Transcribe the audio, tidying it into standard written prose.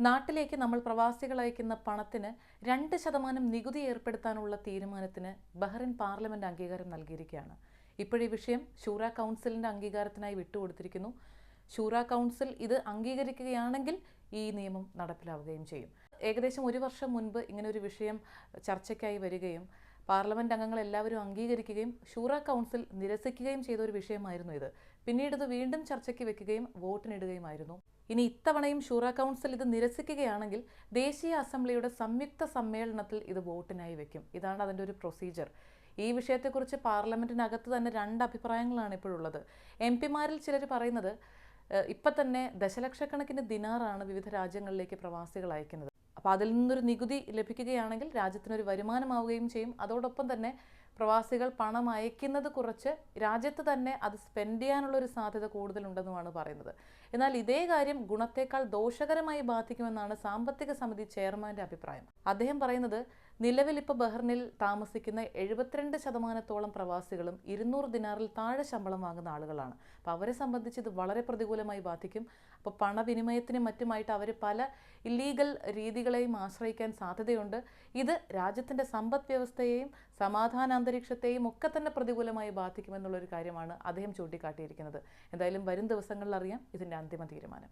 നാട്ടിലേക്ക് നമ്മൾ പ്രവാസികൾ അയക്കുന്ന പണത്തിന് 2% നികുതി ഏർപ്പെടുത്താനുള്ള തീരുമാനത്തിന് ബഹ്റിൻ പാർലമെന്റ് അംഗീകാരം നൽകിയിരിക്കുകയാണ്. ഇപ്പോഴീ വിഷയം ഷൂറ കൗൺസിലിന്റെ അംഗീകാരത്തിനായി വിട്ടുകൊടുത്തിരിക്കുന്നു. ഷൂറ കൗൺസിൽ ഇത് അംഗീകരിക്കുകയാണെങ്കിൽ ഈ നിയമം നടപ്പിലാവുകയും ചെയ്യും. ഏകദേശം 1 വർഷം മുൻപ് ഇങ്ങനെ ഒരു വിഷയം ചർച്ചയ്ക്കായി വരികയും പാർലമെന്റ് അംഗങ്ങൾ എല്ലാവരും അംഗീകരിക്കുകയും ഷൂറ കൗൺസിൽ നിരസിക്കുകയും ചെയ്ത ഒരു വിഷയമായിരുന്നു ഇത്. പിന്നീട് ഇത് വീണ്ടും ചർച്ചയ്ക്ക് വെക്കുകയും വോട്ടിനിടുകയുമായിരുന്നു. ഇനി ഇത്തവണയും ഷൂറ കൗൺസിൽ ഇത് നിരസിക്കുകയാണെങ്കിൽ ദേശീയ അസംബ്ലിയുടെ സംയുക്ത സമ്മേളനത്തിൽ ഇത് വോട്ടിനായി വെക്കും. ഇതാണ് അതിൻ്റെ ഒരു പ്രൊസീജിയർ. ഈ വിഷയത്തെക്കുറിച്ച് പാർലമെന്റിനകത്ത് തന്നെ 2 അഭിപ്രായങ്ങളാണ് ഇപ്പോഴുള്ളത്. MP-മാരിൽ ചിലർ പറയുന്നത് ഇപ്പം തന്നെ ദശലക്ഷക്കണക്കിന് ദിനാറാണ് വിവിധ രാജ്യങ്ങളിലേക്ക് പ്രവാസികൾ അയക്കുന്നത്. അപ്പോൾ അതിൽ നിന്നൊരു നികുതി ലഭിക്കുകയാണെങ്കിൽ രാജ്യത്തിനൊരു വരുമാനമാവുകയും ചെയ്യും. അതോടൊപ്പം തന്നെ പ്രവാസികൾ പണം അയക്കുന്നത് കുറച്ച് രാജ്യത്ത് തന്നെ അത് സ്പെൻഡ് ചെയ്യാനുള്ളൊരു സാധ്യത കൂടുതലുണ്ടെന്നുമാണ് പറയുന്നത്. എന്നാൽ ഇതേ കാര്യം ഗുണത്തേക്കാൾ ദോഷകരമായി ബാധിക്കുമെന്നാണ് സാമ്പത്തിക സമിതി ചെയർമാൻ്റെ അഭിപ്രായം. അദ്ദേഹം പറയുന്നത് നിലവിൽ ഇപ്പോൾ ബഹ്റിനിൽ താമസിക്കുന്ന 72% പ്രവാസികളും 200 ദിനാറിൽ താഴെ ശമ്പളം വാങ്ങുന്ന ആളുകളാണ്. അപ്പോൾ അവരെ സംബന്ധിച്ച് ഇത് വളരെ പ്രതികൂലമായി ബാധിക്കും. അപ്പോൾ പണവിനിമയത്തിനും മറ്റുമായിട്ട് അവർ പല ഇല്ലീഗൽ രീതികളെയും ആശ്രയിക്കാൻ സാധ്യതയുണ്ട്. ഇത് രാജ്യത്തിൻ്റെ സമ്പദ് വ്യവസ്ഥയെയും സമാധാന അന്തരീക്ഷത്തെയും ഒക്കെ തന്നെ പ്രതികൂലമായി ബാധിക്കുമെന്നുള്ളൊരു കാര്യമാണ് അദ്ദേഹം ചൂണ്ടിക്കാട്ടിയിരിക്കുന്നത്. എന്തായാലും വരും ദിവസങ്ങളിൽ അറിയാം ഇതിൻ്റെ അന്തിമ തീരുമാനം.